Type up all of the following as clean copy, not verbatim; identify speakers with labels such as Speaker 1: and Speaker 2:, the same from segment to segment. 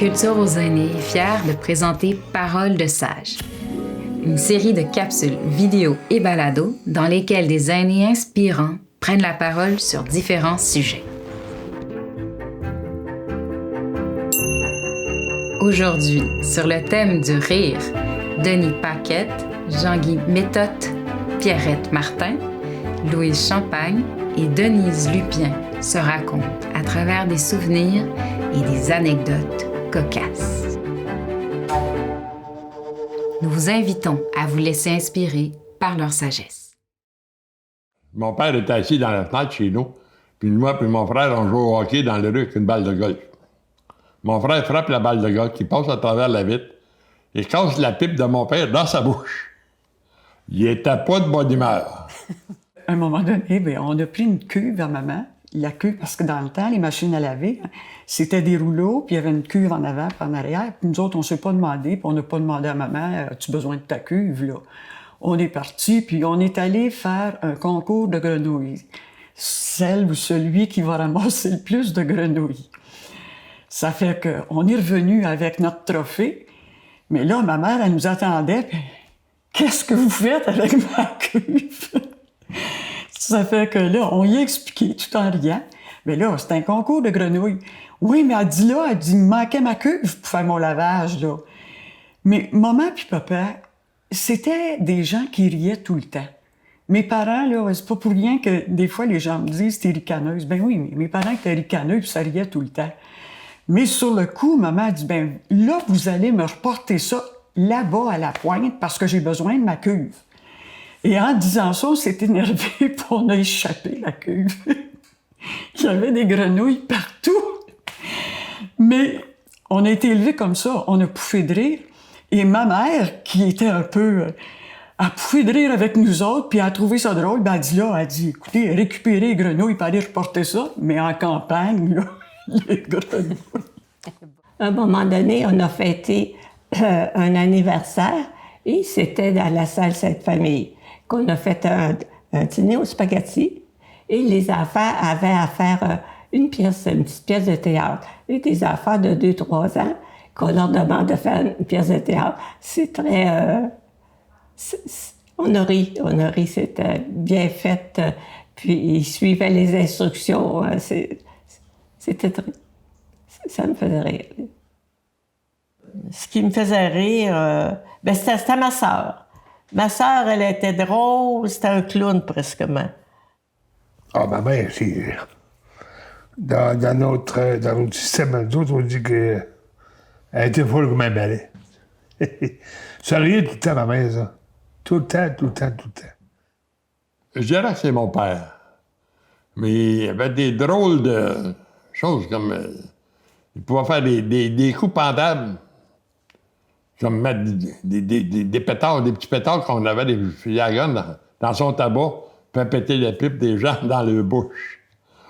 Speaker 1: Culture aux aînés est fière de présenter Paroles de sages, une série de capsules vidéo et balados dans lesquelles des aînés inspirants prennent la parole sur différents sujets. Aujourd'hui, sur le thème du rire, Denis Paquette, Jean-Guy Méthode, Pierrette Martin, Louise Champagne et Denise Lupien se racontent à travers des souvenirs et des anecdotes cocasses. Nous vous invitons à vous laisser inspirer par leur sagesse.
Speaker 2: Mon père était assis dans la fenêtre chez nous, puis moi et mon frère, on jouait au hockey dans le rue avec une balle de golf. Mon frère frappe la balle de golf qui passe à travers la vitre et casse la pipe de mon père dans sa bouche. Il était pas de bonne humeur.
Speaker 3: À un moment donné, on a pris une cuve à maman. La cuve, parce que dans le temps, les machines à laver, c'était des rouleaux, puis il y avait une cuve en avant puis en arrière. Puis nous autres, on s'est pas demandé, puis on n'a pas demandé à maman, « As-tu besoin de ta cuve, là? » On est parti, puis on est allé faire un concours de grenouilles. Celle ou celui qui va ramasser le plus de grenouilles. Ça fait qu'on est revenu avec notre trophée, mais là, ma mère, elle nous attendait, puis « Qu'est-ce que vous faites avec ma cuve? » Ça fait que là, on y a expliqué tout en riant. Mais là, c'est un concours de grenouilles. Oui, mais elle dit, il me manquait ma cuve pour faire mon lavage, là. Mais maman puis papa, c'était des gens qui riaient tout le temps. Mes parents, là, c'est pas pour rien que des fois les gens me disent t'es ricaneuse. Ben oui, mais mes parents étaient ricaneux puis ça riait tout le temps. Mais sur le coup, maman a dit, ben là, vous allez me reporter ça là-bas à la pointe parce que j'ai besoin de ma cuve. Et en disant ça, on s'est énervé puis on a échappé la cuve. Il y avait des grenouilles partout. Mais on a été élevés comme ça, on a pouffé de rire. Et ma mère, qui était un peu... a pouffé de rire avec nous autres, puis elle a trouvé ça drôle. Ben, elle a dit, écoutez, récupérez les grenouilles, puis aller reporter ça. Mais en campagne, là, les grenouilles...
Speaker 4: À un moment donné, on a fêté un anniversaire et c'était dans la salle Sainte-Famille qu'on a fait un dîner aux spaghettis et les enfants avaient à faire une petite pièce de théâtre. Et des enfants de 2-3 ans qu'on leur demande de faire une pièce de théâtre. C'est très... on a ri, c'était bien fait. Puis ils suivaient les instructions. C'était très... Ça me faisait rire. Ce qui me faisait rire, c'était ma sœur. Ma sœur, elle était drôle, c'était un clown presquement.
Speaker 5: Ah, ma mère, c'est... Dans notre système, nous autres, on dit qu'elle était folle comme un balai. Ça riait tout le temps, ma mère, ça. Tout le temps.
Speaker 2: Je dirais que c'est mon père. Mais il y avait des drôles de choses comme... il pouvait faire des coups pendables. Comme mettre des pétards, des petits pétards qu'on avait, des fusils à gun dans son tabac, puis péter la pipe des gens dans le bouche.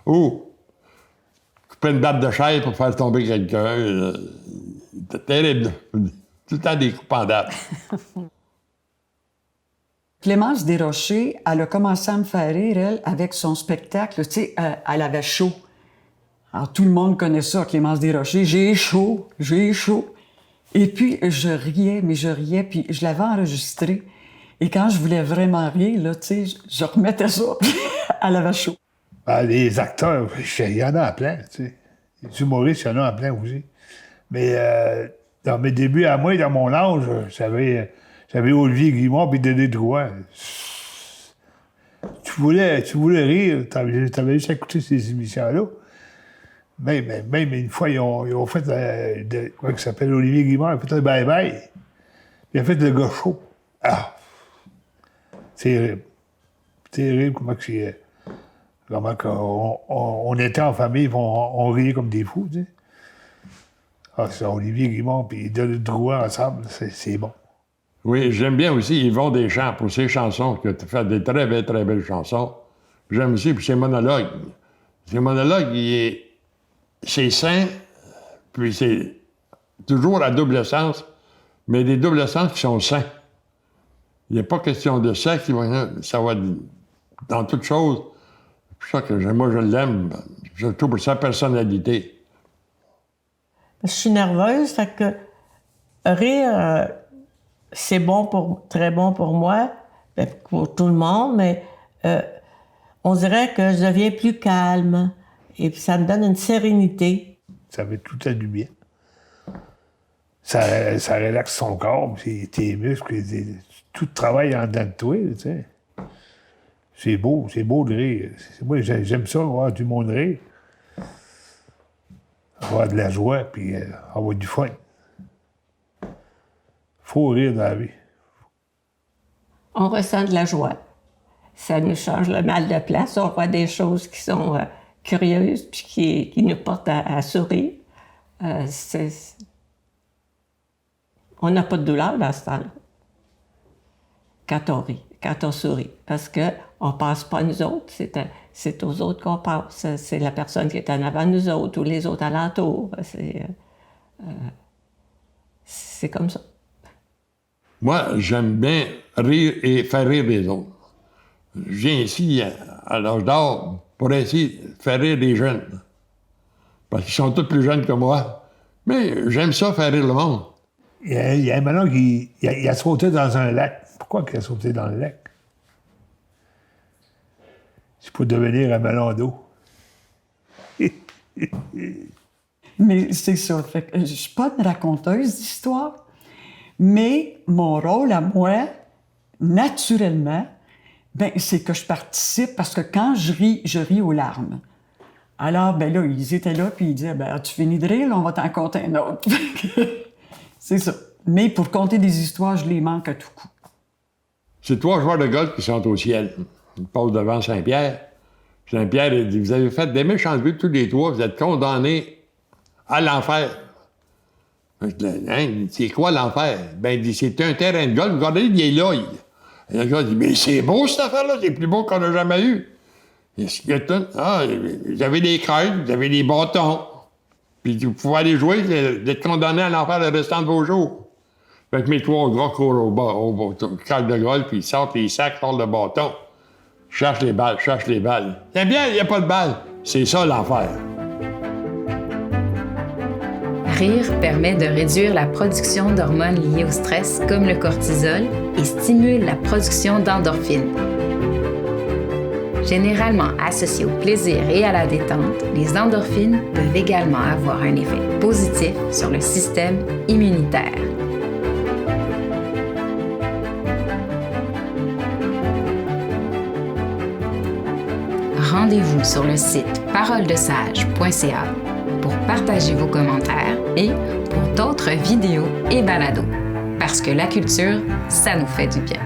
Speaker 2: Ou couper une batte de chaise pour faire tomber quelqu'un. C'était terrible. Tout le temps des coups pendables.
Speaker 3: Clémence Desrochers, elle a commencé à me faire rire, elle, avec son spectacle. Tu sais, elle avait chaud. Alors, tout le monde connaît ça, Clémence Desrochers. J'ai chaud. Et puis, je riais, puis je l'avais enregistré. Et quand je voulais vraiment rire, là, tu sais, je remettais ça, puis elle avait chaud.
Speaker 5: Ah, les acteurs, il y en a à plein, tu sais. Les humoristes, il y en a à plein aussi. Mais dans mes débuts, à moi, dans mon âge, j'avais Olivier Guimard puis Denis Drouin. Tu voulais rire, t'avais juste écouté ces émissions-là. Même une fois, ils ont fait quoi qui s'appelle Olivier Guimard, il a fait un bye-bye. Il a fait le gars chaud. Ah! Terrible. Comment on était en famille, on riait comme des fous, tu sais. Ah, c'est Olivier Guimard puis Denis Drouin ensemble, c'est bon.
Speaker 2: Oui, j'aime bien aussi Yvon Deschamps pour ses chansons, qui a fait des très belles chansons. J'aime aussi pour ses monologues. Ses monologues, c'est sain, puis c'est toujours à double sens, mais des doubles sens qui sont sains. Il n'y a pas question de sexe, ça va dans toute chose. C'est pour ça que moi, je l'aime, surtout pour sa personnalité.
Speaker 4: Je suis nerveuse, fait que rire, c'est très bon pour moi, pour tout le monde, mais on dirait que je deviens plus calme et puis ça me donne une sérénité.
Speaker 5: Ça fait tout à du bien. Ça relaxe son corps, puis tes muscles, tout travaille en dedans de toi, tu sais. C'est beau de rire. Moi, j'aime ça, voir du monde rire. Avoir de la joie, puis avoir du fun. Faut rire dans la vie.
Speaker 4: On ressent de la joie. Ça nous change le mal de place. On voit des choses qui sont curieuses, puis qui nous portent à sourire. On n'a pas de douleur dans ce temps-là. Quand on rit, quand on sourit. Parce qu'on ne pense pas à nous autres, c'est aux autres qu'on pense. C'est la personne qui est en avant de nous autres ou les autres alentours. C'est comme ça.
Speaker 2: Moi, j'aime bien rire et faire rire les autres. Je viens ici, à l'âge d'or, pour essayer de faire rire les jeunes. Parce qu'ils sont tous plus jeunes que moi. Mais j'aime ça, faire rire le monde.
Speaker 5: Il y a un melon qui a sauté dans un lac. Pourquoi il a sauté dans le lac? C'est pour devenir un melon d'eau.
Speaker 3: Mais c'est ça. Fait que je suis pas une raconteuse d'histoire, mais mon rôle à moi, naturellement, ben, c'est que je participe parce que quand je ris aux larmes. Alors, ben là, ils étaient là, puis ils disaient, ben, as-tu fini de rire? Là, on va t'en conter un autre. C'est ça. Mais pour conter des histoires, je les manque à tout coup.
Speaker 2: C'est 3 joueurs de golf qui sont au ciel. Ils passent devant Saint-Pierre. Saint-Pierre, il dit, vous avez fait des méchants buts tous les 3, vous êtes condamnés à l'enfer. Hein, c'est quoi l'enfer? Ben, il dit, c'est un terrain de golf, regardez, il est là. Et le gars dit, mais c'est beau cette affaire-là, c'est plus beau qu'on n'a jamais eu. Vous avez des crêtes, vous avez des bâtons. Puis vous pouvez aller jouer, vous êtes condamné à l'enfer le restant de vos jours. Fait que mes 3 gars courent au cadre de golf, puis ils sortent les sacs, sortent le bâton. Cherche les balles. C'est bien, il n'y a pas de balles. C'est ça l'enfer.
Speaker 1: Rire permet de réduire la production d'hormones liées au stress, comme le cortisol, et stimule la production d'endorphines. Généralement associées au plaisir et à la détente, les endorphines peuvent également avoir un effet positif sur le système immunitaire. Rendez-vous sur le site paroledesage.ca pour partager vos commentaires et pour d'autres vidéos et balados. Parce que la culture, ça nous fait du bien.